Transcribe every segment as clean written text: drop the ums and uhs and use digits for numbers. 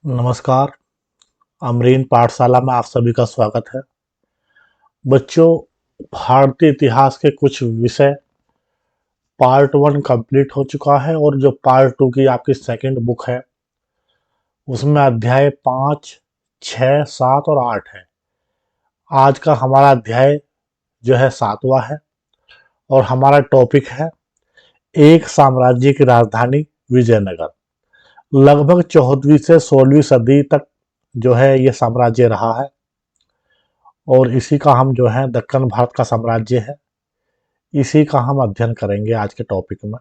नमस्कार। अमरीन पाठशाला में आप सभी का स्वागत है। बच्चों, भारतीय इतिहास के कुछ विषय पार्ट 1 कंप्लीट हो चुका है और जो पार्ट 2 की आपकी सेकंड बुक है उसमें अध्याय 5, 6, 7 और 8 है। आज का हमारा अध्याय जो है 7वां है और हमारा टॉपिक है एक साम्राज्य की राजधानी विजयनगर। लगभग 14वीं से 16वीं सदी तक जो है ये साम्राज्य रहा है और इसी का हम जो है दक्कन भारत का साम्राज्य है, इसी का हम अध्ययन करेंगे आज के टॉपिक में।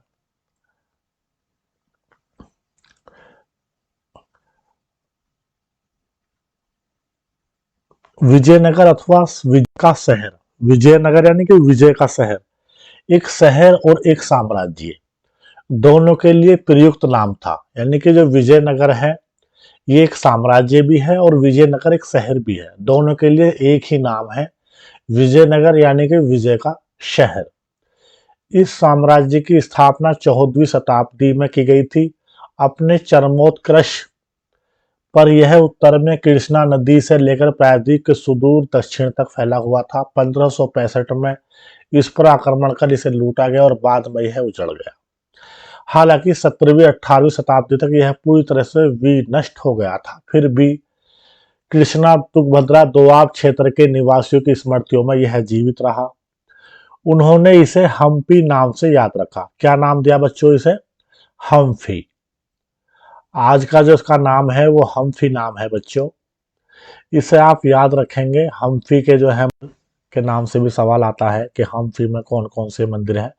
विजयनगर अथवा विजय का शहर, विजयनगर यानी कि विजय का शहर, एक शहर और एक साम्राज्य दोनों के लिए प्रयुक्त नाम था। यानी कि जो विजयनगर है ये एक साम्राज्य भी है और विजयनगर एक शहर भी है। दोनों के लिए एक ही नाम है, विजयनगर यानी कि विजय का शहर। इस साम्राज्य की स्थापना 14वीं शताब्दी में की गई थी। अपने चरमोत्कर्ष पर यह उत्तर में कृष्णा नदी से लेकर प्रायद्वीप के सुदूर दक्षिण तक फैला हुआ था। 1565 में इस पर आक्रमण कर इसे लूटा गया और बाद में यह उजड़ गया। हालांकि 17वीं 18वीं शताब्दी तक यह पूरी तरह से विनष्ट हो गया था। फिर भी कृष्णा तुंगभद्रा दोआब क्षेत्र के निवासियों की स्मृतियों में यह जीवित रहा। उन्होंने इसे हम्पी नाम से याद रखा। क्या नाम दिया बच्चों इसे? हम्फी। आज का जो इसका नाम है वो हम्फी नाम है बच्चों। इसे आप याद रखेंगे। हम्फी के जो है के नाम से भी सवाल आता है कि हम्फी में कौन कौन से मंदिर हैं।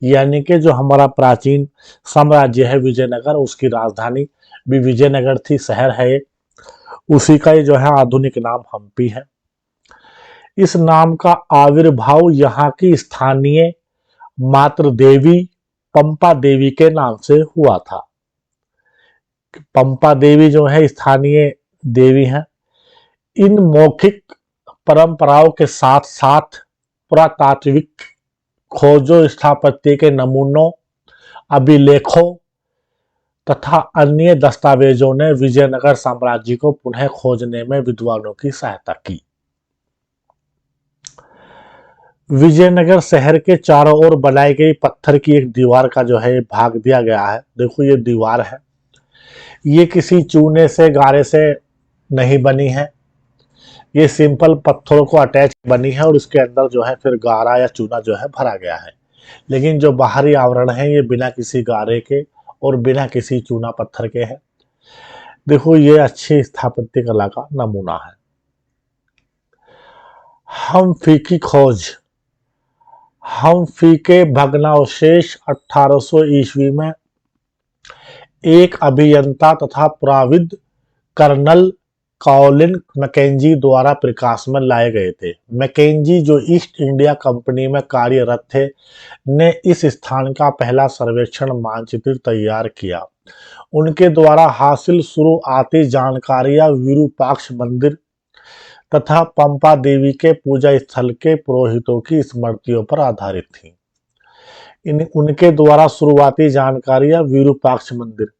यानी कि जो हमारा प्राचीन साम्राज्य है विजयनगर, उसकी राजधानी भी विजयनगर थी, शहर है एक, उसी का ही जो है आधुनिक नाम हम्पी है। इस नाम का आविर्भाव यहाँ की स्थानीय मातृ देवी पंपा देवी के नाम से हुआ था। पंपा देवी जो है स्थानीय देवी हैं। इन मौखिक परंपराओं के साथ साथ पुरातात्विक खोजों, स्थापत्य के नमूनों, अभिलेखों तथा अन्य दस्तावेजों ने विजयनगर साम्राज्य को पुनः खोजने में विद्वानों की सहायता की। विजयनगर शहर के चारों ओर बनाई गई पत्थर की एक दीवार का जो है भाग दिया गया है। देखो ये दीवार है, ये किसी चूने से गारे से नहीं बनी है, ये सिंपल पत्थरों को अटैच बनी है और उसके अंदर जो है फिर गारा या चूना जो है भरा गया है। लेकिन जो बाहरी आवरण है ये बिना किसी गारे के और बिना किसी चूना पत्थर के है। देखो ये अच्छी स्थापत्य कला का नमूना है। हम्फी की खोज। हम्फी के भग्नावशेष 1800 ईस्वी में एक अभियंता तथा पुराविद कर्नल कॉलिन मैकेंजी द्वारा प्रकाश में लाए गए थे। मैकेंजी जो ईस्ट इंडिया कंपनी में कार्यरत थे ने इस स्थान का पहला सर्वेक्षण मानचित्र तैयार किया। उनके द्वारा हासिल शुरुआती जानकारियां विरूपाक्ष मंदिर तथा पंपा देवी के पूजा स्थल के पुरोहितों की स्मृतियों पर आधारित थी। उनके द्वारा शुरुआती जानकारियां विरूपाक्ष मंदिर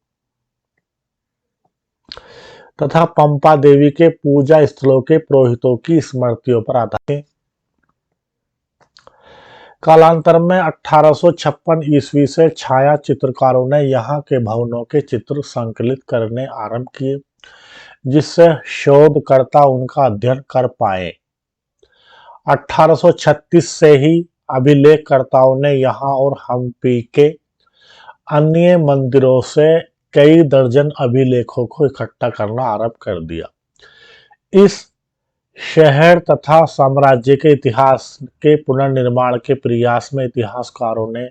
तथा पंपा देवी के पूजा स्थलों के पुरोहितों की स्मृतियों पर आधारित। कालांतर में 1856 ईस्वी से छाया चित्रकारों ने यहाँ के भवनों के चित्र संकलित करने आरंभ किए, जिससे शोधकर्ता उनका अध्ययन कर पाए। 1836 से ही अभिलेखकर्ताओं ने यहाँ और हम्पी के अन्य मंदिरों से कई दर्जन अभिलेखों को इकट्ठा करना आरंभ कर दिया। इस शहर तथा साम्राज्य के इतिहास के पुनर्निर्माण के प्रयास में इतिहासकारों ने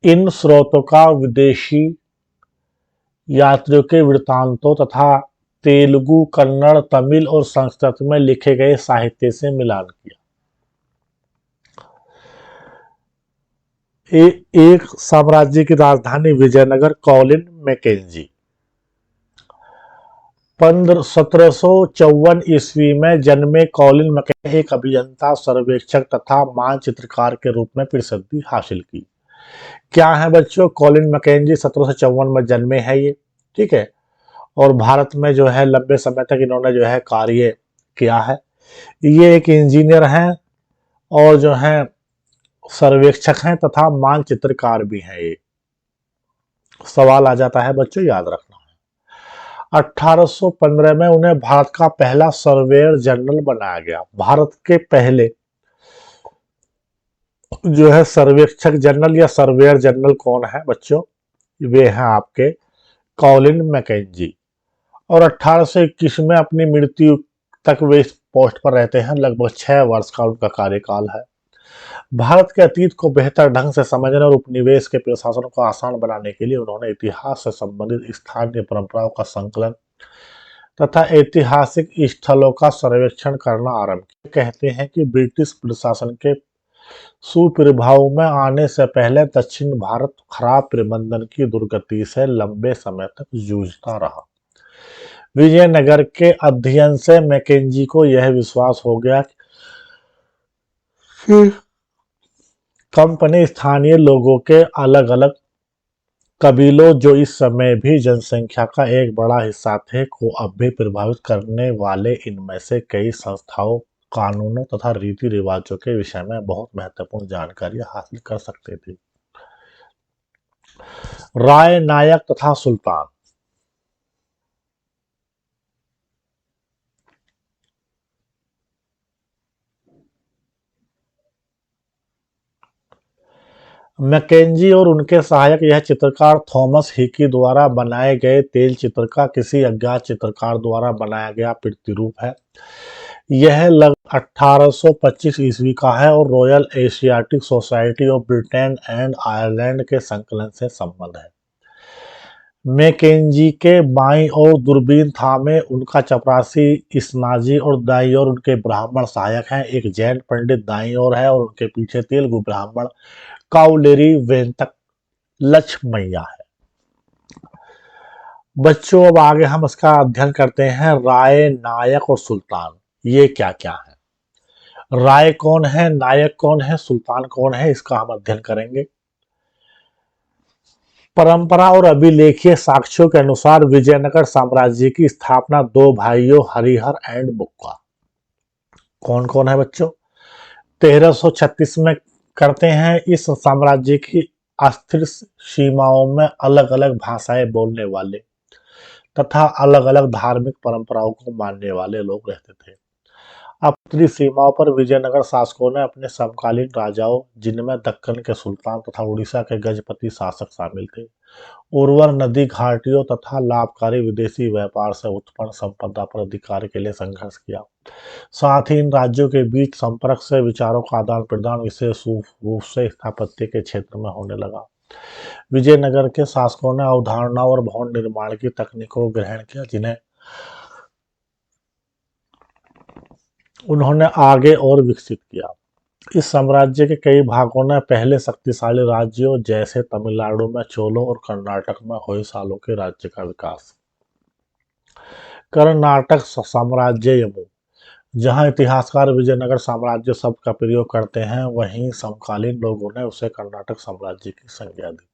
इन स्रोतों का विदेशी यात्रियों के वृत्तांतों तथा तेलुगु, कन्नड़, तमिल और संस्कृत में लिखे गए साहित्य से मिलान किया। एक साम्राज्य की राजधानी विजयनगर। कॉलिन मैकेंजी 1754 ईस्वी में जन्मे कॉलिन मैकेंजी एक अभियंता, सर्वेक्षक तथा मानचित्रकार के रूप में प्रसिद्धि हासिल की। क्या है बच्चों? कॉलिन मैकेंजी 1754 में जन्मे हैं ये, ठीक है। और भारत में जो है लंबे समय तक इन्होंने जो है कार्य किया है। ये एक इंजीनियर हैं और जो है सर्वेक्षक हैं तथा मानचित्रकार भी हैं। ये सवाल आ जाता है बच्चों, याद रखना। 1815 में उन्हें भारत का पहला सर्वेयर जनरल बनाया गया। भारत के पहले जो है सर्वेक्षक जनरल या सर्वेयर जनरल कौन है बच्चों? वे हैं आपके कॉलिन मैकेंजी। और 1821 में अपनी मृत्यु तक वे इस पोस्ट पर रहते हैं। लगभग 6 वर्ष का उनका कार्यकाल है। भारत के अतीत को बेहतर ढंग से समझने और उपनिवेश के प्रशासन को आसान बनाने के लिए उन्होंने इतिहास से संबंधित स्थानीय परंपराओं का संकलन तथा ऐतिहासिक स्थलों का सर्वेक्षण करना आरंभ किया। कहते हैं कि ब्रिटिश प्रशासन के सुप्रभाव में आने से पहले दक्षिण भारत खराब प्रबंधन की दुर्गति से लंबे समय तक जूझता रहा। विजयनगर के अध्ययन से मैकेंजी को यह विश्वास हो गया कि कंपनी स्थानीय लोगों के अलग अलग कबीलों, जो इस समय भी जनसंख्या का एक बड़ा हिस्सा थे, को अब भी प्रभावित करने वाले इनमें से कई संस्थाओं, कानूनों तथा रीति रिवाजों के विषय में बहुत महत्वपूर्ण जानकारी हासिल कर सकते थे। राय, नायक तथा सुल्तान। मैकेंजी और उनके सहायक यह चित्रकार थॉमस हिकी द्वारा बनाए गए तेल चित्र का किसी अज्ञात चित्रकार द्वारा बनाया गया प्रतिरूप है। यह लगभग 1825 ईस्वी का है और royal Asiatic society of Britain and Ireland के संकलन से संबद्ध है। मैकेंजी के बाईं ओर दूरबीन थामे उनका चपरासी इस्नाजी और दाईं ओर उनके ब्राह्मण सहायक हैं। एक जैन पंडित दाईं ओर है और उनके पीछे तेलुगु ब्राह्मण काउलेरी वेंतक लक्ष्मैया है। बच्चों अब आगे हम इसका अध्ययन करते हैं। राय, नायक और सुल्तान ये क्या क्या है? राय कौन है, नायक कौन है, सुल्तान कौन है, इसका हम अध्ययन करेंगे। परंपरा और अभिलेखीय साक्ष्यों के अनुसार विजयनगर साम्राज्य की स्थापना दो भाइयों हरिहर एंड बुक्का, कौन कौन है बच्चों, 1336 में करते हैं। इस साम्राज्य की अस्थिर सीमाओं में अलग अलग भाषाएं बोलने वाले तथा अलग अलग धार्मिक परंपराओं को मानने वाले लोग रहते थे। उत्तरी सीमाओं पर विजयनगर शासकों ने अपने समकालीन राजाओं, जिनमें दक्कन के सुल्तान तथा उड़ीसा के गजपति शासक शामिल थे, उर्वर नदी घाटियों तथा लाभकारी विदेशी व्यापार से उत्पन्न संपदा पर अधिकार के लिए संघर्ष किया। साथ ही इन राज्यों के बीच संपर्क से विचारों का आदान प्रदान विशेष रूप से स्थापत्य के क्षेत्र में होने लगा। विजयनगर के शासकों ने अवधारणा और भवन निर्माण की तकनीकों को ग्रहण किया, जिन्हें उन्होंने आगे और विकसित किया। इस साम्राज्य के कई भागों ने पहले शक्तिशाली राज्यों जैसे तमिलनाडु में चोलों और कर्नाटक में होयसालों के राज्य का विकास। कर्नाटक साम्राज्य यमु, जहां इतिहासकार विजयनगर साम्राज्य शब्द का प्रयोग करते हैं, वहीं समकालीन लोगों ने उसे कर्नाटक साम्राज्य की संज्ञा दी।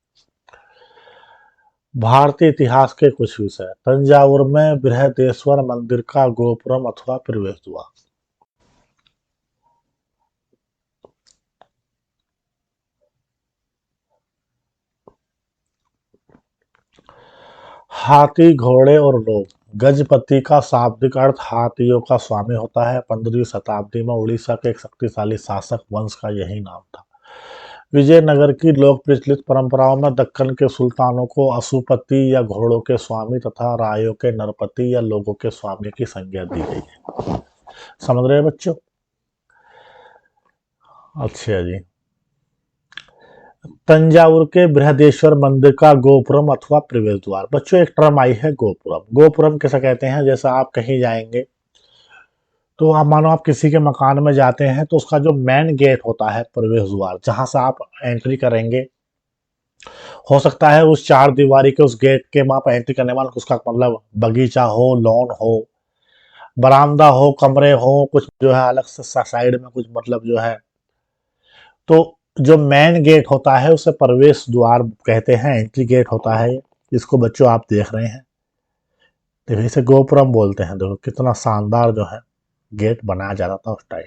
भारतीय इतिहास के कुछ विषय। तंजावुर में बृहदेश्वर मंदिर का गोपुरम अथवा प्रवेश द्वार। हाथी, घोड़े और लोग। गजपति का शाब्दिक अर्थ हाथियों का स्वामी होता है। 15वीं शताब्दी में उड़ीसा के एक शक्तिशाली शासक वंश का यही नाम था। विजयनगर की लोक प्रचलित परंपराओं में दक्कन के सुल्तानों को अशुपति या घोड़ों के स्वामी तथा रायों के नरपति या लोगों के स्वामी की संज्ञा दी गई है। समझ रहे हैं बच्चों? अच्छा जी। तंजावुर के बृहदेश्वर मंदिर का गोपुरम अथवा प्रवेश द्वार। बच्चों एक टर्म आई है गोपुरम। गोपुरम कैसे कहते हैं? जैसा आप कहीं जाएंगे तो आप मानो आप किसी के मकान में जाते हैं तो उसका जो मेन गेट होता है, प्रवेश द्वार, जहां से आप एंट्री करेंगे, हो सकता है उस चार दीवारी के उस गेट के वहां पर एंट्री करने वाला उसका मतलब बगीचा हो, लॉन हो, बरामदा हो, कमरे हो, कुछ जो है अलग से साइड में कुछ मतलब जो है, तो जो मेन गेट होता है उसे प्रवेश द्वार कहते हैं, एंट्री गेट होता है। इसको बच्चों आप देख रहे हैं। देखो इसे गोपुरम बोलते हैं। देखो कितना शानदार जो है गेट बनाया जाता था उस टाइम।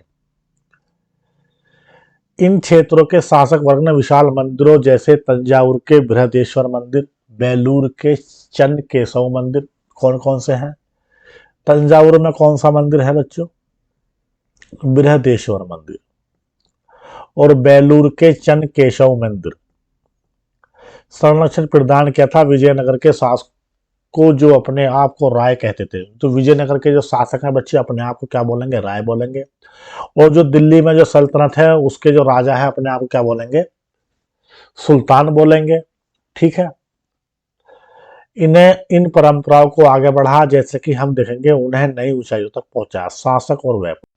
इन क्षेत्रों के शासक वर्ग ने विशाल मंदिरों जैसे तंजावुर के बृहदेश्वर मंदिर, बेलूर के चन्न केशव मंदिर, कौन कौन से हैं? तंजावुर में कौन सा मंदिर है बच्चों? बृहदेश्वर मंदिर। और बेलूर के चन्न केशव मंदिर। संरक्षण प्रदान किया था विजयनगर के शासक को, जो अपने आप को राय कहते थे। तो विजयनगर के जो शासक हैं बच्चे अपने आप को क्या बोलेंगे? राय बोलेंगे। और जो दिल्ली में जो सल्तनत है उसके जो राजा है अपने आप को क्या बोलेंगे? सुल्तान बोलेंगे। ठीक है। इन्हें इन परंपराओं को आगे बढ़ा, जैसे कि हम देखेंगे, उन्हें नई ऊंचाइयों तक पहुंचा। शासक और व्यापार,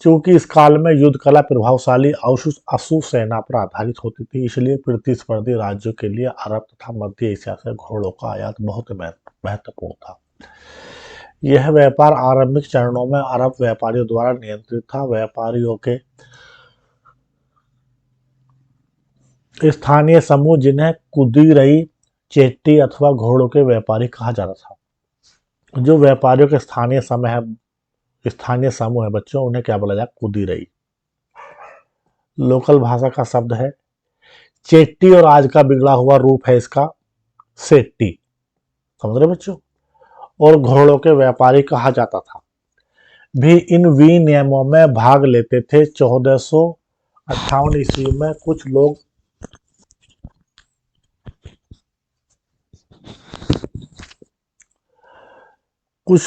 क्योंकि इस काल में युद्ध कला प्रभावशाली अशु सेना पर आधारित होती थी, इसलिए प्रतिस्पर्धी राज्यों के लिए अरब तथा मध्य एशिया से घोड़ों का आयात बहुत महत्वपूर्ण था। यह व्यापार आरंभिक चरणों में अरब व्यापारियों द्वारा नियंत्रित था। व्यापारियों के स्थानीय समूह, जिन्हें कुदीरई, चेट्टी अथवा घोड़ों के व्यापारी कहा जाता था। जो व्यापारियों के स्थानीय समूह है बच्चों, उन्हें क्या बोला जाए? कुदीरई। लोकल भाषा का शब्द है चेट्टी, और आज का बिगड़ा हुआ रूप है इसका सेट्टी। समझ रहे बच्चों? और घोड़ों के व्यापारी कहा जाता था। भी इन विनियमों में भाग लेते थे। 1458 ईस्वी में कुछ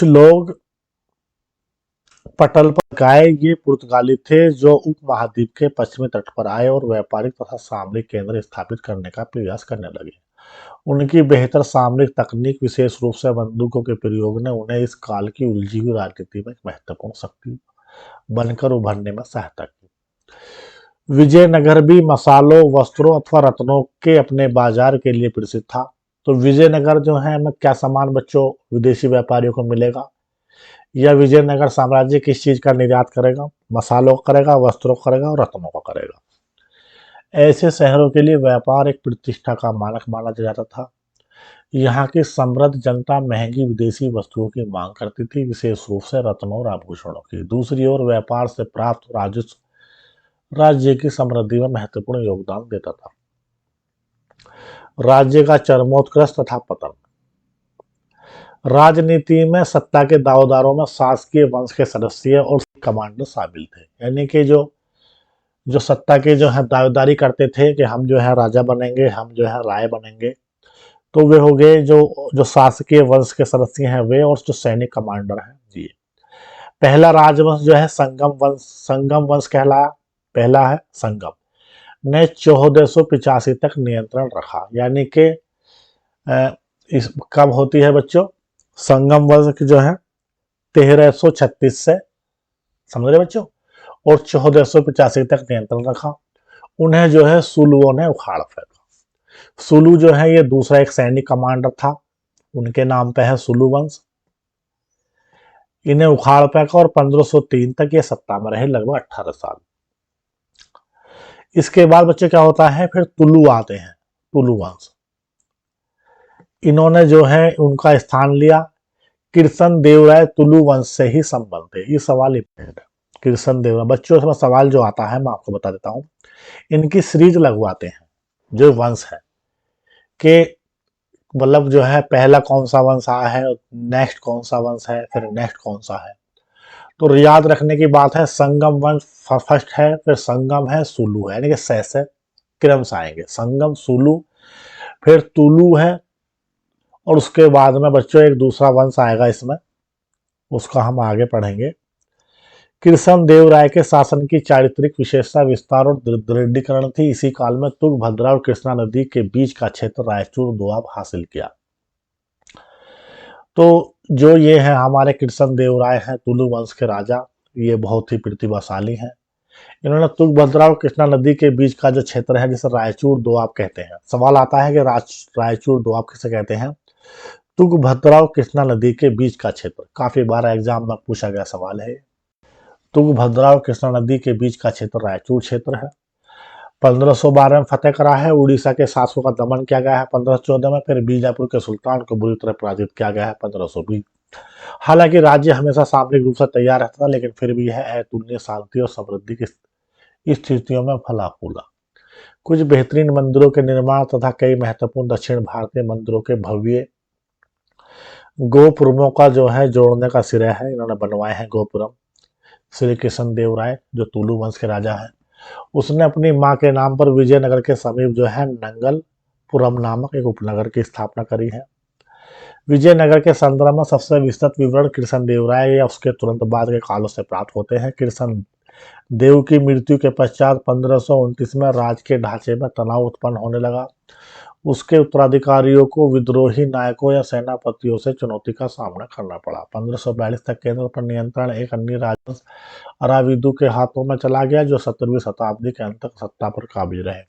लोग पटल पर गाए। ये पुर्तगाली थे जो उपमहाद्वीप के पश्चिमी तट पर आए और व्यापारिक तथा सामरिक केंद्र स्थापित करने का प्रयास करने लगे। उनकी बेहतर सामरिक तकनीक, विशेष रूप से बंदूकों के प्रयोग ने उन्हें इस काल की उलझी हुई राजनीति में एक महत्वपूर्ण शक्ति बनकर उभरने में सहायता की। विजयनगर भी मसालों, वस्त्रों अथवा रत्नों के अपने बाजार के लिए प्रसिद्ध था। तो विजयनगर जो है हमें क्या सामान बच्चों विदेशी व्यापारियों को मिलेगा? या विजयनगर साम्राज्य किस चीज का निर्यात करेगा? मसालों का करेगा, वस्त्रों का करेगा और रत्नों का करेगा। ऐसे शहरों के लिए व्यापार एक प्रतिष्ठा का मानक माना जाता था। यहाँ की समृद्ध जनता महंगी विदेशी वस्तुओं की मांग करती थी, विशेष रूप से रत्नों और आभूषणों की। दूसरी ओर व्यापार से प्राप्त राजस्व राज्य की समृद्धि में महत्वपूर्ण योगदान देता था। राज्य का चरमोत्कर्ष तथा पतन। राजनीति में सत्ता के दावेदारों में शासकीय वंश के सदस्य और कमांडर शामिल थे। यानी कि जो सत्ता के जो है दावेदारी करते थे कि हम जो है राजा बनेंगे, हम जो है राय बनेंगे, तो वे हो गए जो शासकीय वंश के सदस्य हैं वे, और जो सैनिक कमांडर हैं जी। पहला राजवंश जो है संगम वंश कहलाया। पहला है संगम ने 1485 तक नियंत्रण रखा। यानी कि इस कब होती है बच्चों? संगम वंश की जो है 1336 से, समझ रहे बच्चों, और 1485 तक नियंत्रण रखा। उन्हें जो है सुलुओं ने उखाड़ फेंका। सुलु जो है ये दूसरा एक सैनिक कमांडर था, उनके नाम पे है सुलु वंश। इन्हें उखाड़ फेंका और 1503 तक ये सत्ता में रहे, लगभग 18 साल। इसके बाद बच्चे क्या होता है? फिर तुलु आते हैं, तुलु वंश। इन्होंने जो है उनका स्थान लिया। कृष्ण देवराय तुलु वंश से ही संबंध है। ये सवाल इंपॉर्टेंट है। कृष्ण देवराय बच्चों इसमें सवाल जो आता है मैं आपको बता देता हूं। इनकी सीरीज लगवाते हैं जो वंश है कि मतलब जो है पहला कौन सा वंश आया है, नेक्स्ट कौन सा वंश है, फिर नेक्स्ट कौन सा है। तो याद रखने की बात है, संगम वंश फर्स्ट है, फिर संगम है, सुलु है, यानी कि से क्रम से आएंगे। संगम, सुलु, फिर तुलु है, और उसके बाद में बच्चों एक दूसरा वंश आएगा इसमें, उसका हम आगे पढ़ेंगे। कृष्ण देव राय के शासन की चारित्रिक विशेषता विस्तार और दृढ़ीकरण थी। इसी काल में तुंगभद्रा और कृष्णा नदी के बीच का क्षेत्र रायचूर दोआब हासिल किया। तो जो ये है हमारे कृष्ण देव राय हैं तुलु वंश के राजा, ये बहुत ही प्रतिभाशाली हैं। इन्होंने तुंगभद्रा और कृष्णा नदी के बीच का जो क्षेत्र है जिसे रायचूर दोआब कहते हैं। सवाल आता है कि रायचूर दोआब किसे कहते हैं? तुंगभद्रा और कृष्णा नदी के बीच का क्षेत्र, काफी बार एग्जाम में पूछा गया सवाल है। तुंगभद्रा और कृष्णा नदी के बीच का क्षेत्र रायचूर क्षेत्र है। 1512 में फतेह करा है। उड़ीसा के शासकों का दमन किया गया है 1514 में। फिर बीजापुर के सुल्तान को बुरी तरह पराजित किया गया है 1520 हालांकि राज्य हमेशा सामरिक रूप से तैयार रहता था, लेकिन फिर भी यह अतुलनीय शांति और समृद्धि की स्थितियों में फला फूला। कुछ बेहतरीन मंदिरों के निर्माण तथा कई महत्वपूर्ण दक्षिण भारतीय मंदिरों के भव्य गोपुरमों का जो है जोड़ने का श्रेय है इन्होंने बनवाए हैं गोपुरम। श्री कृष्ण देव राय जो तुलु वंश के राजा है, उसने अपनी मां के नाम पर विजयनगर के समीप जो है नंगलपुरम नामक एक उपनगर की स्थापना करी है। विजयनगर के संदर्भ में सबसे विस्तृत विवरण कृष्ण देव राय या उसके तुरंत बाद के कालों से प्राप्त होते हैं। कृष्ण देव की मृत्यु के पश्चात 1529 में राज्य के ढांचे में तनाव उत्पन्न होने लगा। उसके उत्तराधिकारियों को विद्रोही नायकों या सेनापतियों से चुनौती का सामना करना पड़ा। 1542 तक केंद्र पर नियंत्रण एक अन्य राजवंश अराविदु के हाथों में चला गया, जो 17वीं शताब्दी के अंत तक सत्ता पर काबिज रहे।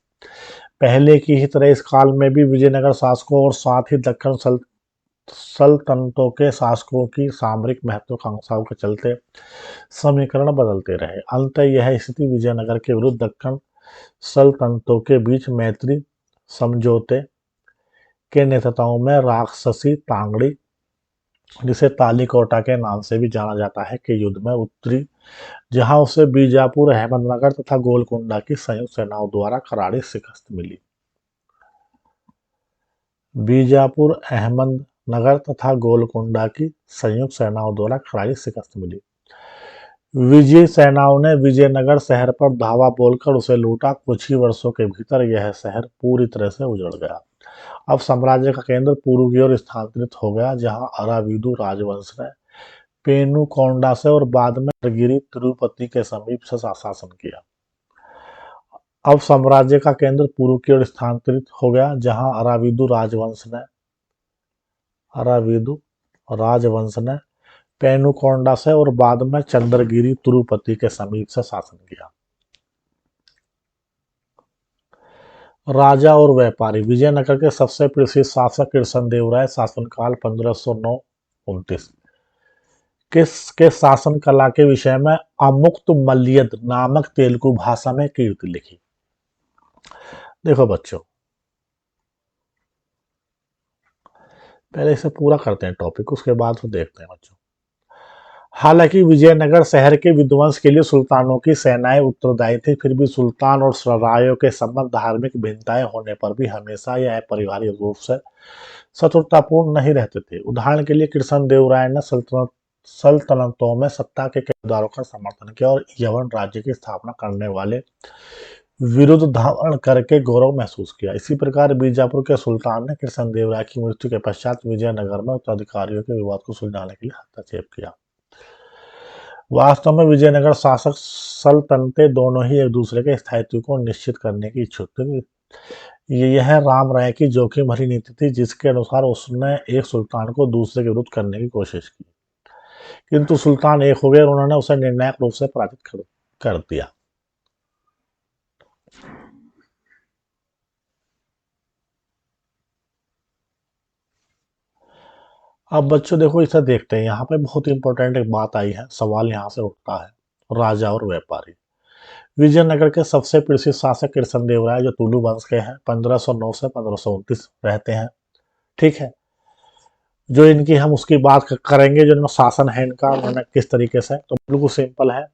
पहले की ही तरह इस काल में भी विजयनगर शासकों और साथ ही दक्कन सल्तनतों के शासकों की सामरिक महत्वाकांक्षाओं के चलते समीकरण बदलते रहे। अंततः यह स्थिति विजयनगर के विरुद्ध दक्कन सल्तनतों के बीच मैत्री समझौते के नेताओं में राक्षसी तांगड़ी, जिसे तालीकोटा के नाम से भी जाना जाता है, के युद्ध में उतरी, जहां उसे बीजापुर, अहमदनगर तथा गोलकुंडा की संयुक्त सेनाओं द्वारा करारी शिकस्त मिली। बीजापुर, अहमदनगर तथा गोलकुंडा की संयुक्त सेनाओं द्वारा करारी शिकस्त मिली। विजयी सेनाओं ने विजयनगर शहर पर धावा बोलकर उसे लूटा। कुछ ही वर्षों के भीतर यह शहर पूरी तरह से उजड़ गया। अब साम्राज्य का केंद्र पूर्व की ओर स्थानांतरित हो गया, जहां अराविदु राजवंश ने पेनुकोंडा से और बाद में गिरी तिरुपति के समीप से शासन किया। अब साम्राज्य का केंद्र पूर्व की ओर स्थानांतरित हो गया, जहां अराविदु राजवंश ने पेनुकोंडा से और बाद में चंद्रगिरी तिरुपति के समीप से शासन किया। राजा और व्यापारी। विजयनगर के सबसे प्रसिद्ध शासक कृष्णदेव राय शासनकाल 1509-29 के शासन कला के विषय में अमुक्त मल्यद नामक तेलुगु भाषा में कीर्ति लिखी। देखो बच्चों, पहले इसे पूरा करते हैं टॉपिक, उसके बाद तो देखते हैं बच्चों। हालांकि विजयनगर शहर के विध्वंस के लिए सुल्तानों की सेनाएं उत्तरदायी थी, फिर भी सुल्तान और सरायों के संबंध धार्मिक भिन्नताएं होने पर भी हमेशा यह अपरिहार्य रूप से शत्रुतापूर्ण नहीं रहते थे। उदाहरण के लिए कृष्णदेव राय ने सल्तनतों में सत्ता के किरदारों का समर्थन किया और यवन राज्य की स्थापना करने वाले विरुद्ध धारण करके गौरव महसूस किया। इसी प्रकार बीजापुर के सुल्तान ने कृष्णदेव राय की मृत्यु के पश्चात विजयनगर में उत्तराधिकारियों के विवाद को सुलझाने के लिए हस्तक्षेप किया। वास्तव में विजयनगर शासक सल्तनतें दोनों ही एक दूसरे के स्थायित्व को निश्चित करने की इच्छुक थे। यह राम राय की जोखिम भरी नीति थी, जिसके अनुसार उसने एक सुल्तान को दूसरे के विरुद्ध करने की कोशिश की, किंतु सुल्तान एक हो गए और उन्होंने उसे निर्णायक रूप से पराजित कर दिया। अब बच्चों देखो, इसे देखते हैं। यहाँ पे बहुत इंपॉर्टेंट एक बात आई है, सवाल यहाँ से उठता है। राजा और व्यापारी। विजयनगर के सबसे प्रसिद्ध शासक कृष्णदेव राय जो तुलु वंश के हैं, 1509 से 1529 रहते हैं। ठीक है, जो इनकी हम उसकी बात करेंगे, जो इनका शासन है इनका, उन्होंने किस तरीके से, तो बिल्कुल सिंपल है।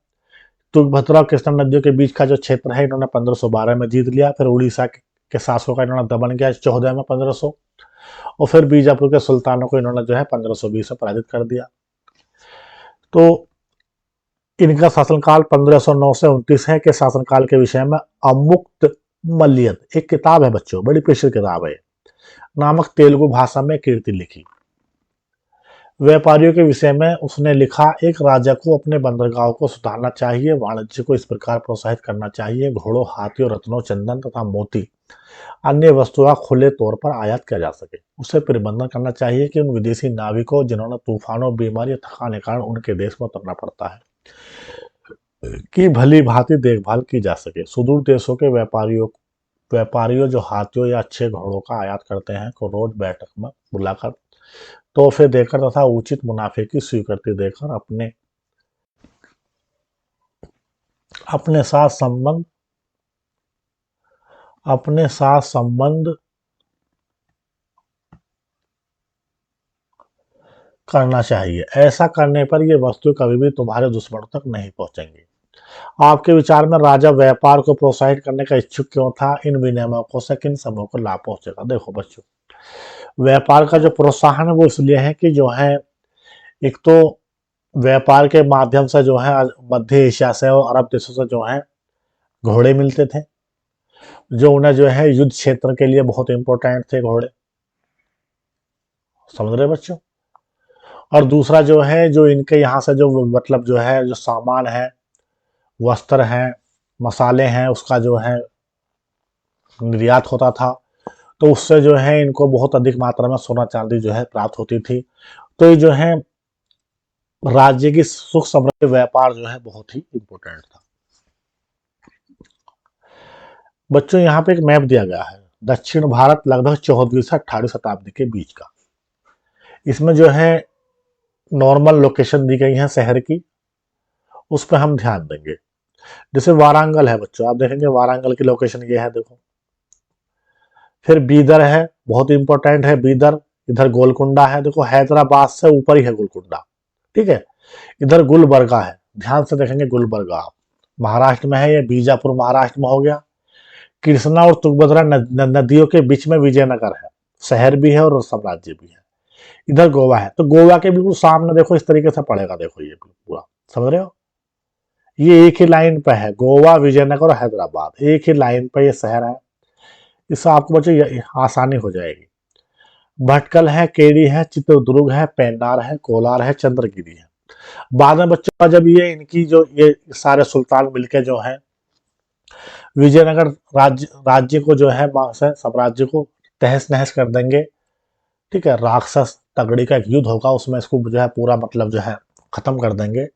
तुंगभद्रा और कृष्णा नदियों के बीच का जो क्षेत्र है, इन्होंने 1512 में जीत लिया। फिर उड़ीसा के शासकों का इन्होंने दमन किया 14 में 1500, और फिर बीजापुर के सुल्तानों को इन्होंने जो है 1520 में पराजित कर दिया। तो इनका शासनकाल 1509 से 29 है। के शासनकाल के विषय में अमुक्त मल्यद एक किताब है बच्चों, बड़ी प्रसिद्ध किताब है नामक तेलुगु भाषा में कीर्ति लिखी। व्यापारियों के विषय में उसने लिखा, एक राजा को अपने बंदरगाहों को सुधारना चाहिए, वाणिज्य को इस प्रकार प्रोत्साहित करना चाहिए, घोड़ों, हाथियों, रत्नों, चंदन तथा मोती अन्य वस्तुओं खुले तौर पर आयात किया जा सके। उसे प्रबंधन करना चाहिए कि उन विदेशी नाविकों जिन्होंने तूफानों, बीमारी या थकान के कारण उनके देश में उतरना पड़ता है, की भली भांति देखभाल की जा सके। सुदूर देशों के व्यापारियों जो हाथियों या अच्छे घोड़ों का आयात करते हैं को रोज बैठक में बुलाकर तोहफे देकर तथा उचित मुनाफे की स्वीकृति देकर अपने साथ संबंध करना चाहिए। ऐसा करने पर ये वस्तु कभी भी तुम्हारे दुश्मनों तक नहीं पहुंचेंगी। आपके विचार में राजा व्यापार को प्रोत्साहित करने का इच्छुक क्यों था? इन विनियामकों से किन समूहों को लाभ पहुंचेगा? देखो बच्चों, व्यापार का जो प्रोत्साहन है वो इसलिए है कि जो है, एक तो व्यापार के माध्यम से जो है मध्य एशिया से और अरब देशों से जो है घोड़े मिलते थे, जो उन्हें जो है युद्ध क्षेत्र के लिए बहुत इंपॉर्टेंट थे घोड़े। समझ रहे बच्चों? और दूसरा जो है, जो इनके यहाँ से जो मतलब जो है जो सामान है, वस्त्र हैं, मसाले हैं, उसका जो है निर्यात होता था, तो उससे जो है इनको बहुत अधिक मात्रा में सोना चांदी जो है प्राप्त होती थी। तो ये जो है राज्य की सुख समृद्धि, व्यापार जो है बहुत ही इंपॉर्टेंट था। बच्चों यहाँ पे एक मैप दिया गया है, दक्षिण भारत लगभग 14वीं से 18वीं शताब्दी के बीच का। इसमें जो है नॉर्मल लोकेशन दी गई है शहर की, उस पर हम ध्यान देंगे। जैसे वारांगल है बच्चों, आप देखेंगे वारांगल की लोकेशन ये है, देखो। फिर बीदर है, बहुत इंपॉर्टेंट है बीदर। इधर गोलकुंडा है, देखो हैदराबाद से ऊपर ही है गोलकुंडा, ठीक है। इधर गुलबर्गा है, ध्यान से देखेंगे गुलबर्गा महाराष्ट्र में है, ये बीजापुर महाराष्ट्र में हो गया। कृष्णा और तुंगभद्रा नदियों के बीच में विजयनगर है, शहर भी है और साम्राज्य भी है। इधर गोवा है, तो गोवा के बिल्कुल सामने देखो इस तरीके से पड़ेगा, देखो ये पूरा, समझ रहे हो? ये एक ही लाइन पे है, गोवा, विजयनगर और हैदराबाद एक ही लाइन पे ये शहर है। इससे आपको बच्चों आसानी हो जाएगी। भटकल है, केडी है, चित्रदुर्ग है, पेन्नार है, कोलार है, चंद्रगिरी है। बाद में बच्चों जब ये इनकी जो ये सारे सुल्तान मिलके जो है विजयनगर राज्य को जो है साम्राज्य को तहस नहस कर देंगे, ठीक है। राक्षस तगड़ी का एक युद्ध होगा, उसमें इसको जो है पूरा मतलब जो है खत्म कर देंगे।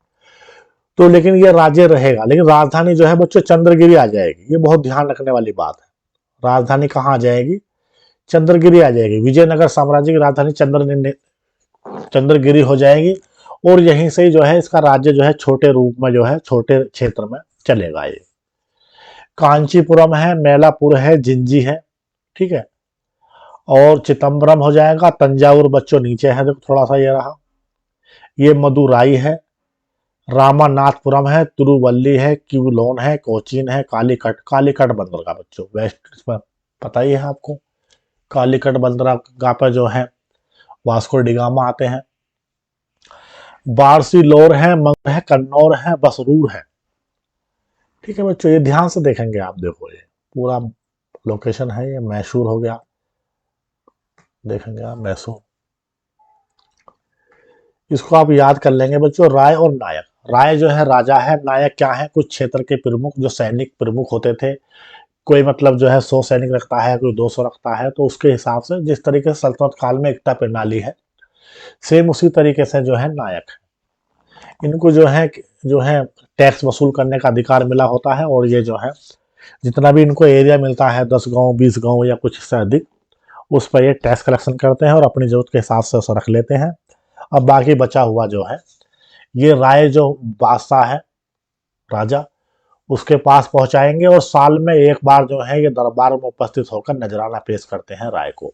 तो लेकिन ये राज्य रहेगा, लेकिन राजधानी जो है बच्चों चंद्रगिरी आ जाएगी। ये बहुत ध्यान रखने वाली बात है। राजधानी कहाँ आ जाएगी? चंद्रगिरी आ जाएगी। विजयनगर साम्राज्य की राजधानी चंद्रगिरी हो जाएगी, और यहीं से ही जो है इसका राज्य जो है छोटे रूप में जो है छोटे क्षेत्र में चलेगा। ये कांचीपुरम है, मैलापुर है, जिंजी है, ठीक है, और चिदम्बरम हो जाएगा। तंजावुर बच्चों नीचे है, देखो थोड़ा सा ये रहा। ये मदुराई है, रामानाथपुरम है, तिरुवल्ली है, क्यूलोन है, कोचीन है, कालीकट बंदरगाह बच्चों वेस्ट इसमें पता ही है आपको। कालीकट बंदरगाह पर जो है वास्को डिगामा आते हैं। बारसीलोर है, मंग है, कन्नौर है, बसरूर है, ठीक है बच्चों। ये ध्यान से देखेंगे आप, देखो ये पूरा लोकेशन है। ये मैसूर हो गया, देखेंगे आप मैसूर। इसको आप याद कर लेंगे बच्चों। राय और नायक, राय जो है राजा है, नायक क्या है? कुछ क्षेत्र के प्रमुख, जो सैनिक प्रमुख होते थे। कोई मतलब जो है 100 सैनिक रखता है, कोई 200 रखता है, तो उसके हिसाब से जिस तरीके से सल्तनत काल में एकता प्रणाली है, सेम उसी तरीके से जो है नायक है। इनको जो है टैक्स वसूल करने का अधिकार मिला होता है, और ये जो है जितना भी इनको एरिया मिलता है 10 गांव 20 गांव या कुछ इससे अधिक, उस पर ये टैक्स कलेक्शन करते हैं और अपनी जरूरत के हिसाब से उसे रख लेते हैं। अब बाकी बचा हुआ जो है ये राय जो बादशाह है, राजा, उसके पास पहुंचाएंगे, और साल में एक बार जो है ये दरबार में उपस्थित होकर नजराना पेश करते हैं राय को।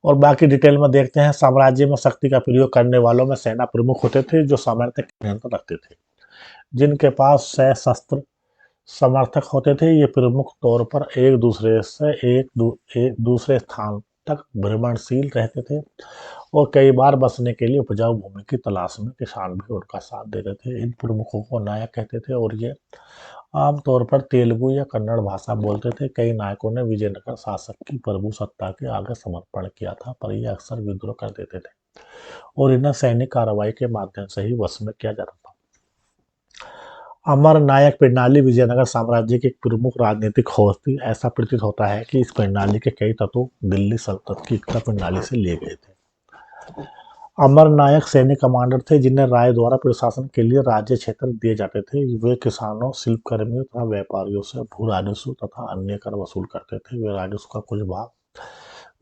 और बाकी डिटेल में देखते हैं। साम्राज्य में शक्ति का प्रयोग करने वालों में सेना प्रमुख होते थे, जो सामर्थ्य नियंत्रण रखते थे। जिनके पास सशस्त्र समर्थक होते थे, ये प्रमुख तौर पर एक दूसरे से एक दूसरे स्थान तक भ्रमणशील रहते थे, और कई बार बसने के लिए उपजाऊ भूमि की तलाश में किसान भी उनका साथ देते थे। इन प्रमुखों को नायक कहते थे, और ये आमतौर पर तेलुगु या कन्नड़ भाषा बोलते थे। कई नायकों ने विजयनगर शासक की प्रभु सत्ता के आगे समर्पण किया था, पर ये अक्सर विद्रोह कर देते थे, और इन्हें सैनिक कार्रवाई के माध्यम से ही वश में किया जाता था। अमर नायक प्रणाली विजयनगर साम्राज्य की एक प्रमुख राजनीतिक खोज थी। ऐसा प्रतीत होता है कि इस प्रणाली के कई तत्व दिल्ली सल्तनत की एकता प्रणाली से लिए गए थे। अमर नायक सैनिक कमांडर थे, जिन्हें राय द्वारा प्रशासन के लिए राज्य क्षेत्र दिए जाते थे। वे किसानों, शिल्पकर्मियों तथा व्यापारियों से भू राजस्व तथा अन्य कर वसूल करते थे। वे राजस्व का कुछ भाग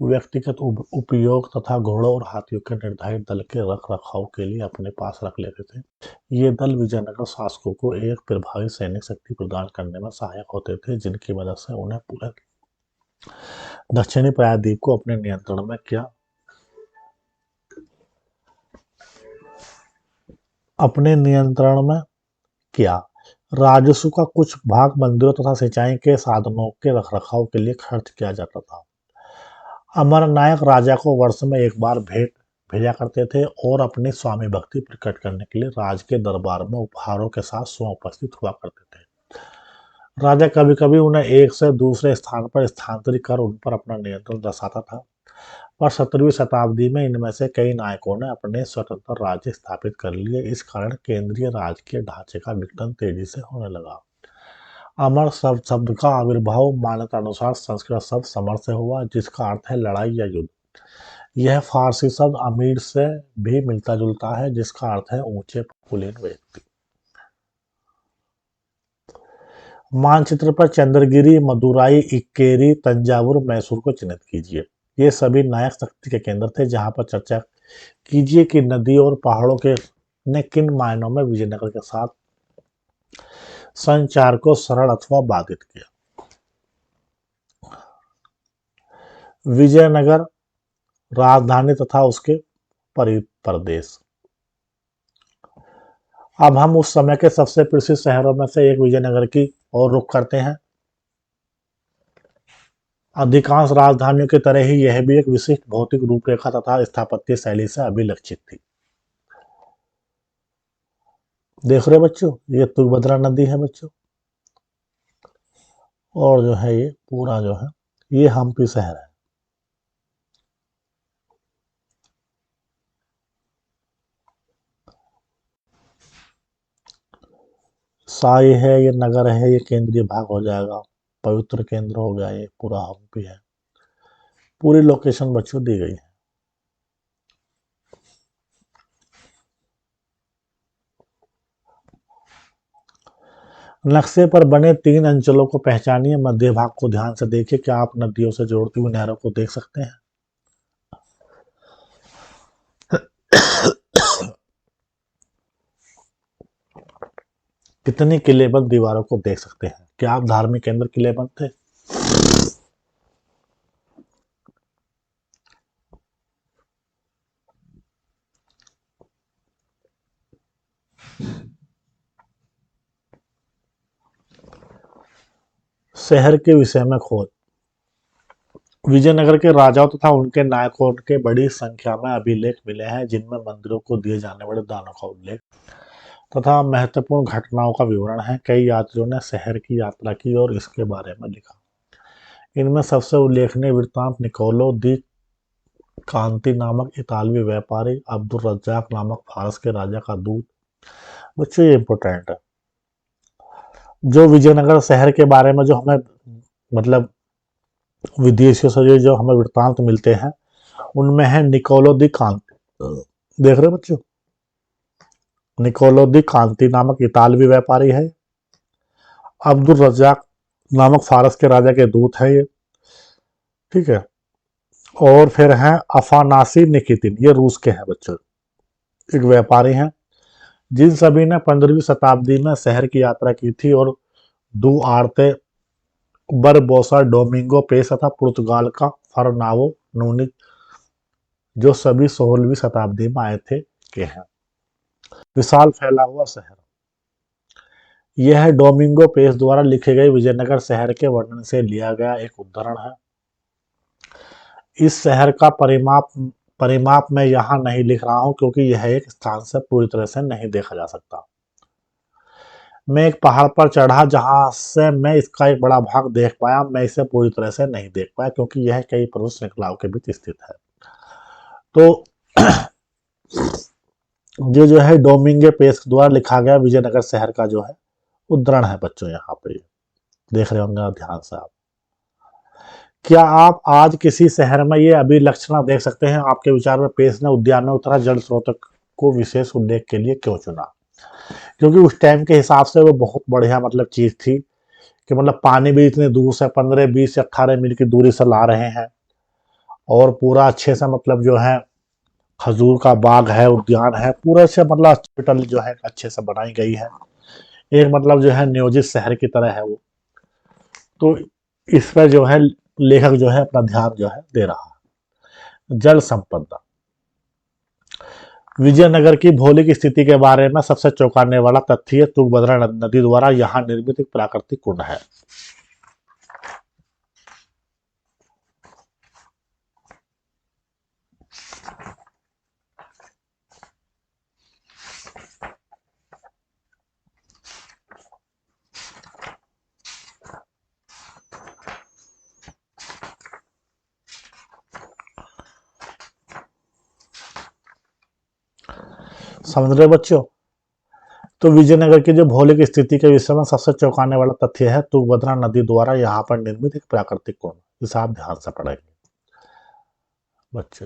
व्यक्तिगत उपयोग तथा घोड़ों और हाथियों के निर्धारित दल के रख रखाव के लिए अपने पास रख लेते थे। ये दल विजयनगर शासकों को एक प्रभावी सैनिक शक्ति प्रदान करने में सहायक होते थे, जिनकी मदद से उन्हें पूरे दक्षिणी प्रायद्वीप को अपने नियंत्रण में किया अपने नियंत्रण में किया। राजस्व का कुछ भाग मंदिरों तथा सिंचाई के साधनों के रखरखाव के लिए खर्च किया जाता था। अमरनायक राजा को वर्ष में एक बार भेंट भेजा करते थे और अपनी स्वामी भक्ति प्रकट करने के लिए राज के दरबार में उपहारों के साथ स्वयं उपस्थित हुआ करते थे। राजा कभी कभी उन्हें एक से दूसरे स्थान पर स्थानांतरित कर उन पर अपना नियंत्रण दर्शाता था, पर 17वीं शताब्दी में इनमें से कई नायकों ने अपने स्वतंत्र राज्य स्थापित कर लिए। इस कारण केंद्रीय राज के ढांचे का विघटन तेजी से होने लगा। अमर शब्द शब्द का आविर्भाव मान्यता अनुसार संस्कृत शब्द समर से हुआ, जिसका अर्थ है लड़ाई या युद्ध। यह फारसी शब्द अमीर से भी मिलता जुलता है, जिसका अर्थ है ऊंचे कुलीन व्यक्ति। मानचित्र पर चंद्रगिरी, मदुराई, इक्केरी, तंजावुर, मैसूर को चिन्हित कीजिए। ये सभी नायक शक्ति के केंद्र थे। जहां पर चर्चा कीजिए कि नदी और पहाड़ों के ने किन मायनों में विजयनगर के साथ संचार को सरल अथवा बाधित किया। विजयनगर राजधानी तथा उसके परिप्रदेश। अब हम उस समय के सबसे प्रसिद्ध शहरों में से एक विजयनगर की ओर रुख करते हैं। अधिकांश राजधानियों की तरह ही यह भी एक विशिष्ट भौतिक रूपरेखा तथा स्थापत्य शैली से अभिलक्षित थी। देख रहे बच्चों, ये तुंगभद्रा नदी है बच्चों, और जो है ये पूरा जो है ये हम्पी शहर है। साई है, ये नगर है, ये केंद्रीय भाग हो जाएगा। पवित्र केंद्र हो गया, ये पूरा हम्पी है। पूरी लोकेशन बच्चों दी गई है। नक्शे पर बने 3 अंचलों को पहचानिए। मध्य भाग को ध्यान से देखिए। क्या आप नदियों से जोड़ती हुई नहरों को देख सकते हैं? कितनी किलेबंद दीवारों को देख सकते हैं? क्या आप धार्मिक केंद्र किलेबंद थे? शहर के विषय में खोज। विजयनगर के राजाओं तथा उनके नायकों के बड़ी संख्या में अभिलेख मिले हैं, जिनमें मंदिरों को दिए जाने वाले दानों का उल्लेख तथा महत्वपूर्ण घटनाओं का विवरण है। कई यात्रियों ने शहर की यात्रा की और इसके बारे में लिखा। इनमें सबसे उल्लेखनीय वृत्तांत निकोलो दी कांति नामक इतालवी व्यापारी, अब्दुल रज्जाक नामक फारस के राजा का दूत। बच्चों ये इंपॉर्टेंट है। जो विजयनगर शहर के बारे में जो हमें मतलब विदेशियों से जो हमें वृत्तांत मिलते हैं, उनमें है निकोलो दी कांति। देख रहे बच्चों, निकोलो दी कांति नामक इतालवी व्यापारी है। अब्दुल रज्जाक नामक फारस के राजा के दूत है ये, ठीक है। और फिर हैं अफानासी निकितिन, ये रूस के हैं बच्चों, एक व्यापारी हैं, जिन सभी ने 15वीं शताब्दी में शहर की यात्रा की थी। और दुआर्ते बरबोसा, डोमिंगो पेस तथा पुर्तगाल का फर्नावो नूनिज, जो सभी 16वीं शताब्दी में आए थे, के हैं। विशाल फैला हुआ शहर। यह डोमिंगो पेस द्वारा लिखे गए विजयनगर शहर के वर्णन से लिया गया एक उद्धरण है। इस शहर का परिमाप मैं यहाँ नहीं लिख रहा हूँ, क्योंकि यह एक स्थान से पूरी तरह से नहीं देखा जा सकता। मैं एक पहाड़ पर चढ़ा, जहां से मैं इसका एक बड़ा भाग देख पाया। मैं इसे पूरी तरह से नहीं देख पाया, क्योंकि यह कई पर्वत श्रृंखलाओं के बीच स्थित है। तो ये जो है डोमिंगे पेस द्वारा लिखा गया विजयनगर शहर का जो है उद्धरण है बच्चों, यहाँ पे देख रहे होंगे ध्यान से आप। क्या आप आज किसी शहर में ये अभिलक्षणा देख सकते हैं? आपके विचार में पेस ने उद्यानों की तरह जल स्रोत को विशेष उल्लेख के लिए क्यों चुना? क्योंकि उस टाइम के हिसाब से वो बहुत बढ़िया मतलब चीज थी कि मतलब पानी भी इतने दूर से 15, 20 या 18 मील की दूरी से ला रहे हैं, और पूरा अच्छे से मतलब जो है खजूर का बाग है, उद्यान है, पूरे से मतलब हॉस्पिटल जो है अच्छे से बनाई गई है। एक मतलब जो है नियोजित शहर की तरह है वो। तो इस पर जो है लेखक जो है अपना ध्यान जो है दे रहा है। जल संपदा। विजयनगर की भौगोलिक स्थिति के बारे में सबसे चौंकाने वाला तथ्य तुंगभद्रा नदी द्वारा यहाँ निर्मित एक प्राकृतिक कुंड है। समझ रहे बच्चों? तो विजयनगर की जो भौगोलिक स्थिति के विषय में सबसे चौंकाने वाला तथ्य है तुंगभद्रा नदी द्वारा यहाँ पर निर्मित एक प्राकृतिक कुंड। इसे आप ध्यान से पढ़ेंगे बच्चे।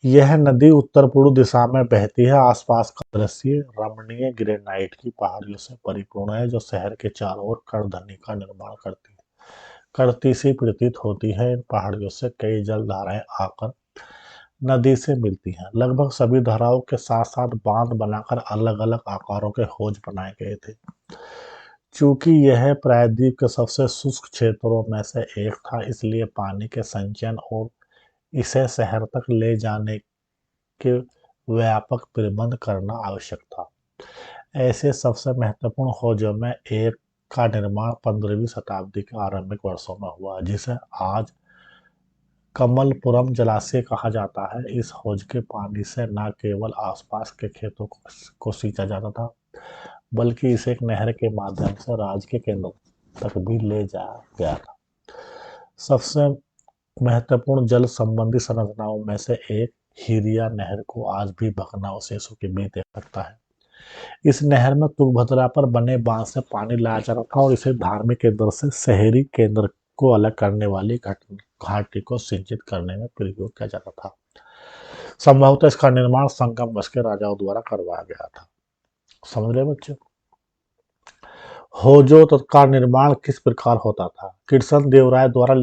यह नदी उत्तर पूर्व दिशा में बहती है। आसपास का दृश्य रमणीय ग्रेनाइट की पहाड़ियों से परिपूर्ण है जो शहर के चारों ओर करधनी का निर्माण करती सी प्रतीत होती है। इन पहाड़ियों से कई जलधाराएं आकर नदी से मिलती हैं। लगभग सभी धाराओं के साथ साथ बांध बनाकर अलग अलग आकारों के हौज बनाए गए थे। चूंकि यह प्रायद्वीप के सबसे शुष्क क्षेत्रों में से एक था, इसलिए पानी के संचयन और इसे शहर तक ले जाने के व्यापक प्रबंध करना आवश्यक था। ऐसे सबसे महत्वपूर्ण हौजों में एक का निर्माण 15वीं शताब्दी के आरंभिक वर्षों में हुआ, जिसे आज कमलपुरम जलाशय कहा जाता है। इस हौज के पानी से न केवल आसपास के खेतों को सींचा जाता था, बल्कि इसे एक नहर के माध्यम से राज्य के केंद्र तक भी ले जाया गया था। सबसे महत्वपूर्ण जल संबंधी संरचनाओं में से एक हिरिया नहर को आज भी भग्नावशेषों के बीच देख सकता है। इस नहर में तुंगभद्रा पर बने बांध से पानी लाया जाता था और इसे धार्मिक केंद्र से शहरी केंद्र को अलग करने वाली घाटी को सिंचित करने में प्रयोग किया जाता था। संभवतः इसका निर्माण संगम वंश के राजाओं द्वारा करवाया गया था। समझ रहे बच्चों? हौजों का निर्माण किस प्रकार होता था? कृष्ण देवराय द्वारा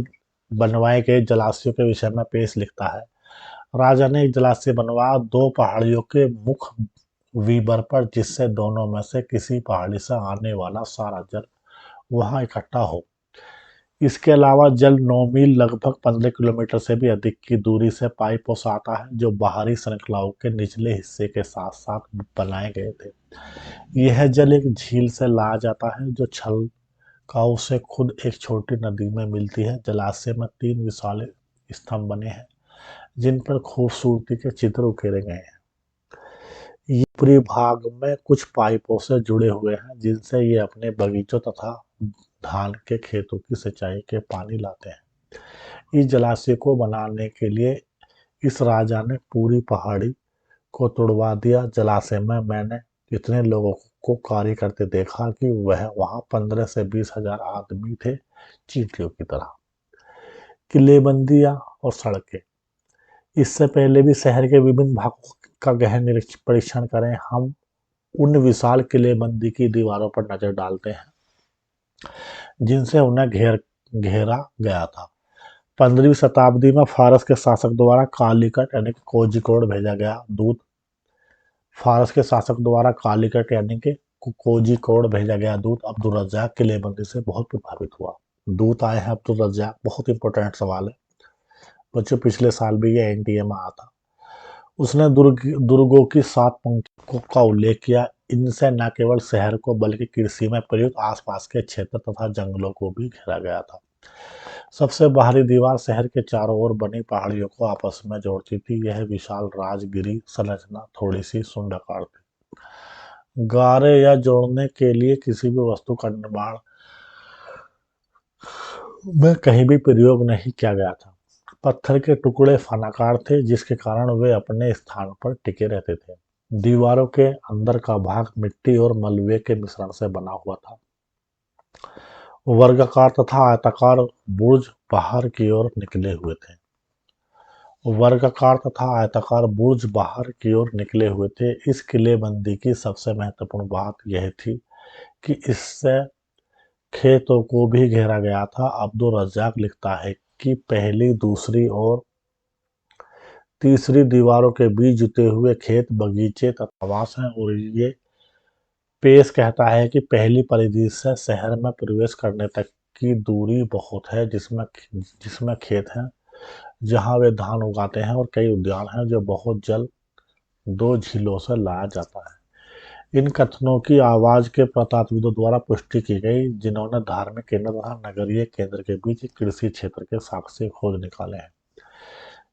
बनवाए गए जलाशयों के विषय में पेश लिखता है। राजा ने एक जलाशय बनवाया 2 पहाड़ियों के मुख वीबर पर, जिससे दोनों में से किसी पहाड़ी से आने वाला सारा जल वहां इकट्ठा हो। इसके अलावा जल 9 मील लगभग 15 किलोमीटर से भी अधिक की दूरी से पाइपों से आता है, जो बाहरी श्रृंखलाओं के निचले हिस्से के साथ साथ बनाए गए थे। यह जल एक झील से लाया जाता है जो छलकाओं से खुद एक छोटी नदी में मिलती है। जलाशय में 3 विशाल स्तंभ बने हैं जिन पर खूबसूरती के चित्र उकेरे गए हैं। ये पूरे भाग में कुछ पाइपों से जुड़े हुए हैं जिनसे ये अपने बगीचों तथा धान के खेतों की सिंचाई के पानी लाते हैं। इस जलाशय को बनाने के लिए इस राजा ने पूरी पहाड़ी को तोड़वा दिया। जलाशय में मैंने इतने लोगों को कार्य करते देखा कि वह वहां 15 से 20 हजार आदमी थे, चींटियों की तरह। किलेबंदियां और सड़कें। इससे पहले भी शहर के विभिन्न भागों का गहन परीक्षण करें, हम उन विशाल किलेबंदी की दीवारों पर नजर डालते हैं जिनसे उन्हें घेरा गया था। 15वीं शताब्दी में फारस के शासक द्वारा कालीकट यानी कि कोझिकोड भेजा गया दूत फारस के शासक द्वारा कालीकट यानी कि कोझिकोड भेजा गया दूत अब्दुल रज्जाक किलेबंदी से बहुत प्रभावित हुआ। दूत आए हैं अब्दुल रज्जाक, बहुत इंपॉर्टेंट सवाल है बच्चों, पिछले साल भी ये एनटीए में आया था। उसने दुर्गों की 7 पंक्तियों का उल्लेख किया। इनसे न केवल शहर को बल्कि कृषि में प्रयुक्त आसपास के क्षेत्र तथा जंगलों को भी घेरा गया था। सबसे बाहरी दीवार शहर के चारों ओर बनी पहाड़ियों को आपस में जोड़ती थी। यह विशाल राजगिरी संरचना थोड़ी सी सुंडाकार थी। गारे या जोड़ने के लिए किसी भी वस्तु का निर्माण में कहीं भी प्रयोग नहीं किया गया था। पत्थर के टुकड़े फनाकार थे, जिसके कारण वे अपने स्थान पर टिके रहते थे। दीवारों के अंदर का भाग मिट्टी और मलबे के मिश्रण से बना हुआ था। वर्गाकार तथा आयताकार बुर्ज बाहर की ओर निकले हुए थे। वर्गाकार तथा आयताकार बुर्ज बाहर की ओर निकले हुए थे। इस किलेबंदी की सबसे महत्वपूर्ण बात यह थी कि इससे खेतों को भी घेरा गया था। अब्दुल रज्जाक लिखता है कि पहली, दूसरी और तीसरी दीवारों के बीच जुते हुए खेत, बगीचे तथा आवास हैं, और ये पेश कहता है कि पहली परिधि से शहर में प्रवेश करने तक की दूरी बहुत है, जिसमें खेत हैं जहां वे धान उगाते हैं और कई उद्यान हैं जो बहुत जल दो झीलों से लाया जाता है। इन कथनों की आवाज के पुरातात्विदों द्वारा पुष्टि की गई, जिन्होंने धार्मिक केंद्र तथा नगरीय केंद्र के बीच कृषि क्षेत्र के साक्ष्य खोज निकाले हैं।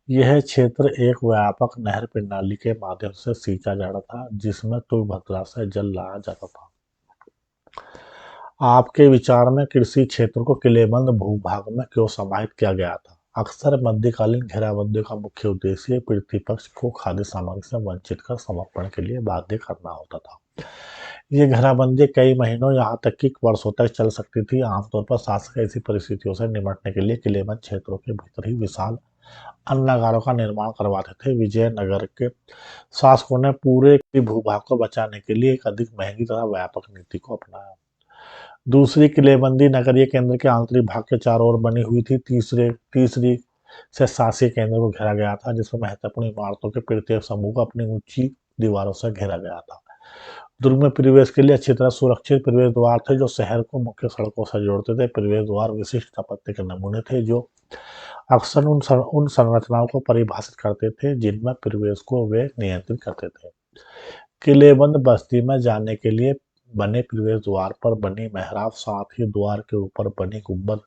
यह क्षेत्र एक व्यापक नहर प्रणाली के माध्यम से सींचा जाता था, जिसमें तुंगभद्रा से जल लाया जाता था। आपके विचार में कृषि क्षेत्र को किलेबंद भूभाग में क्यों समाहित किया गया था? अक्सर मध्यकालीन घेराबंदी का मुख्य उद्देश्य प्रतिपक्ष को खाद्य सामग्री से वंचित कर समर्पण के लिए बाध्य करना होता था। ये घेराबंदी कई महीनों यहाँ तक कि वर्षों तक चल सकती थी। आमतौर पर शासक ऐसी परिस्थितियों से निपटने के लिए किलेबंद क्षेत्रों के भीतर ही विशाल अन्नागारों का निर्माण करवाते थे। विजयनगर के शासकों ने पूरे भूभाग को बचाने के लिए एक अधिक महंगी तथा व्यापक नीति को अपनाया। दूसरी किलेबंदी नगरीय केंद्र के आंतरिक भाग के चारों ओर बनी हुई थी। तीसरी से शासकीय केंद्र को घेरा गया था, जिसमें महत्वपूर्ण इमारतों के प्रत्येक समूह को अपनी ऊंची दीवारों से घेरा गया था। दुर्ग में प्रवेश के लिए अच्छी तरह सुरक्षित प्रवेश द्वार थे, जो शहर को मुख्य सड़कों से जोड़ते थे। प्रवेश द्वार विशिष्ट स्थापत्य के नमूने थे, जो अक्सर उन संरचनाओं को परिभाषित करते थे जिनमें प्रवेश को वे नियंत्रित करते थे। किलेबंद बस्ती में जाने के लिए बने प्रवेश द्वार पर बनी मेहराब, साथ ही द्वार के ऊपर बनी गुंबद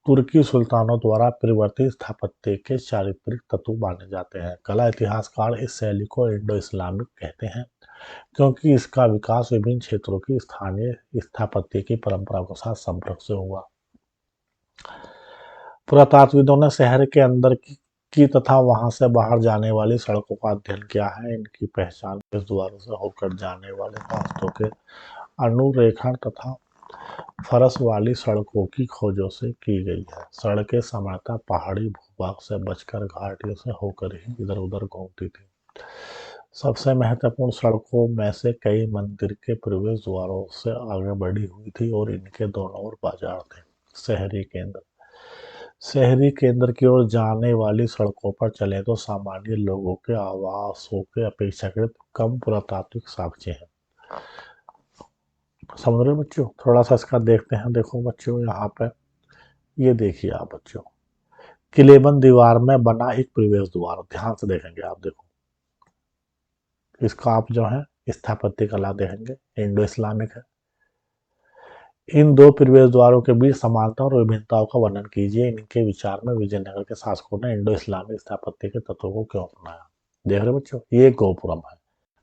तुर्की सुल्तानों द्वारा परिवर्तित स्थापत्य के चारित्रिक तत्व माने जाते हैं। कला इतिहासकार इस शैली को इंडो इस्लामिक कहते हैं, क्योंकि इसका विकास विभिन्न क्षेत्रों की स्थानीय स्थापत्य की परंपरा के साथ संपर्क से हुआ। पुरातात्विदों ने शहर के अंदर की तथा वहां से बाहर जाने वाली सड़कों का अध्ययन किया है। इनकी पहचान इस द्वारों से होकर जाने वाले रास्तों के अनुरेखण तथा फरस वाली सड़कों की खोजों से की गई है। सड़कें सामान्यतः पहाड़ी भूभाग से बचकर घाटियों से होकर ही इधर उधर घूमती थी। सबसे महत्वपूर्ण सड़कों में से कई मंदिर के प्रवेश द्वारों से आगे बढ़ी हुई थी और इनके दोनों ओर बाजार थे। शहरी केंद्र की ओर जाने वाली सड़कों पर चले तो सामान्य लोगों के आवासों के अपेक्षाकृत कम पुरातात्विक साक्ष्य हैं। समझ रहे हो बच्चों? थोड़ा सा इसका देखते हैं। देखो बच्चों, यहाँ पे ये देखिए आप बच्चों, किलेबंद दीवार में बना एक प्रवेश द्वार, ध्यान से देखेंगे आप। देखो इसका आप जो है स्थापत्य कला देखेंगे, इंडो इस्लामिक है। इन दो प्रवेश द्वारों के बीच समानता और विभिन्नताओं का वर्णन कीजिए। इनके विचार में विजयनगर के शासकों ने इंडो इस्लामिक स्थापत्य के तत्वों को क्यों अपनाया? देख रहे बच्चों, ये गोपुरम है।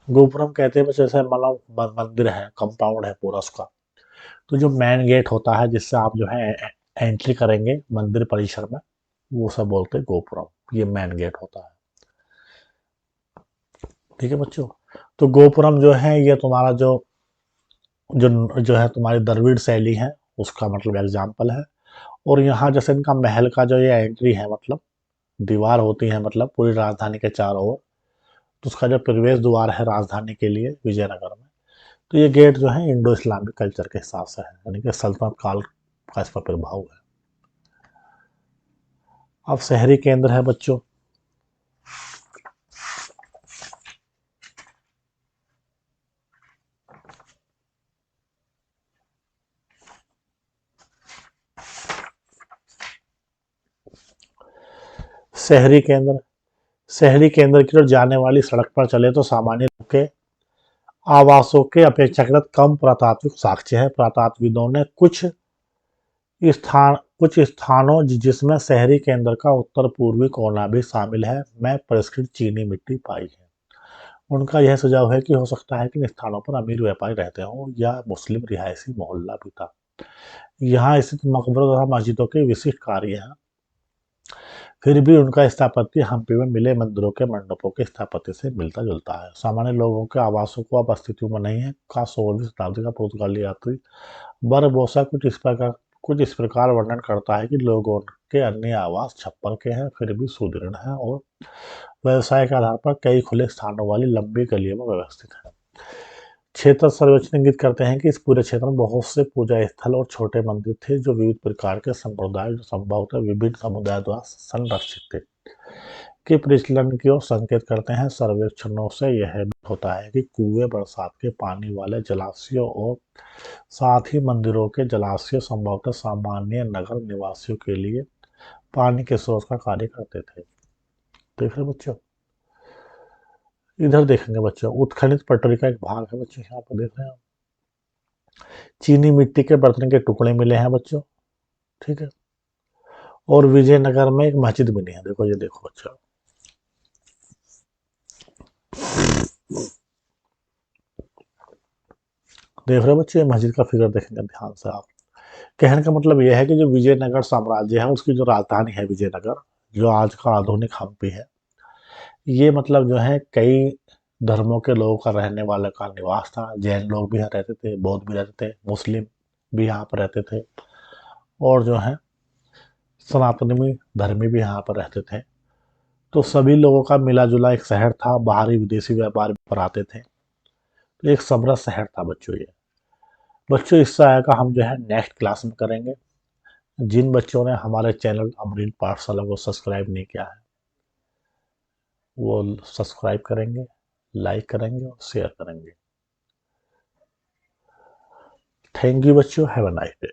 गोपुरम कहते हैं बच्चों, जैसे मतलब मंदिर है, कंपाउंड है पूरा उसका, तो जो मेन गेट होता है जिससे आप जो है एंट्री करेंगे मंदिर परिसर में, वो सब बोलते हैं गोपुरम। ये मेन गेट होता है। ठीक है बच्चों, तो गोपुरम जो है ये तुम्हारा जो जो जो है तुम्हारी द्रविड़ शैली है उसका मतलब एग्जाम्पल है। और यहाँ जैसे इनका महल का जो ये एंट्री है, मतलब दीवार होती है, मतलब पूरी राजधानी के चारों ओर, तो उसका जो प्रवेश द्वार है राजधानी के लिए विजयनगर में, तो ये गेट जो है इंडो इस्लामिक कल्चर के हिसाब से है, यानी कि सल्तनत काल का इस पर प्रभाव है। अब शहरी केंद्र है बच्चों, शहरी केंद्र की ओर जाने वाली सड़क पर चले तो सामान्य लोग के आवासों के अपेक्षाकृत कम पुरातात्विक साक्ष्य है। पुरातात्विदों ने कुछ स्थानों जिसमें शहरी केंद्र का उत्तर पूर्वी कोना भी शामिल है में परिष्कृत चीनी मिट्टी पाई है। उनका यह सुझाव है कि हो सकता है कि इन स्थानों पर अमीर व्यापारी रहते हों या मुस्लिम रिहायशी मोहल्ला भी था। यहाँ स्थित मकबरों तथा मस्जिदों के विशिष्ट कार्य हैं, फिर भी उनका स्थापत्य हम्पी में मिले मंदिरों के मंडपों के स्थापत्य से मिलता जुलता है। सामान्य लोगों के आवासों को अब अस्तित्व में नहीं है का 16वीं शताब्दी का पुर्तगाली यात्री बरबोसा कुछ इस प्रकार वर्णन करता है कि लोगों के अन्य आवास छप्पर के हैं, फिर भी सुदृढ़ हैं और व्यवसाय के आधार पर कई खुले स्थानों वाली लंबी गलियों में व्यवस्थित है। क्षेत्र सर्वेक्षण इंगित करते हैं कि इस पूरे क्षेत्र में बहुत से पूजा स्थल और छोटे मंदिर थे, जो विविध प्रकार के संप्रदाय संभवतः विभिन्न समुदाय द्वारा संरक्षित थे के प्रचलन की ओर संकेत करते हैं। सर्वेक्षणों से यह भी होता है कि कुएं, बरसात के पानी वाले जलाशयों और साथ ही मंदिरों के जलाशय संभवतः सामान्य नगर निवासियों के लिए पानी के स्रोत का कार्य करते थे। देख रहे बच्चों, इधर देखेंगे बच्चों, उत्खनित पटरी का एक भाग है बच्चों, यहाँ पर देख रहे हैं। चीनी मिट्टी के बर्तन के टुकड़े मिले हैं बच्चों, ठीक है। और विजयनगर में एक मस्जिद बनी है, देखो ये देखो बच्चों, देख रहे हो बच्चे, ये मस्जिद का फिगर देखेंगे ध्यान से आप। कहने का मतलब यह है कि जो विजयनगर साम्राज्य है उसकी जो राजधानी है विजयनगर, जो आज का आधुनिक हम्पी है, ये मतलब जो है कई धर्मों के लोगों का रहने वाले का निवास था। जैन लोग भी यहाँ रहते थे, बौद्ध भी रहते थे, मुस्लिम भी यहाँ पर रहते थे, और जो है सनातनी धर्मी भी यहाँ पर रहते थे। तो सभी लोगों का मिला जुला एक शहर था, बाहरी विदेशी व्यापार पर आते थे, तो एक समृद्ध शहर था बच्चों ये। बच्चों इससे आगे का हम जो है नेक्स्ट क्लास में करेंगे। जिन बच्चों ने हमारे चैनल अमरीन पाठशाला को सब्सक्राइब नहीं किया है वो सब्सक्राइब करेंगे, लाइक करेंगे और शेयर करेंगे। थैंक यू बच्चों, हैव अ नाइस डे।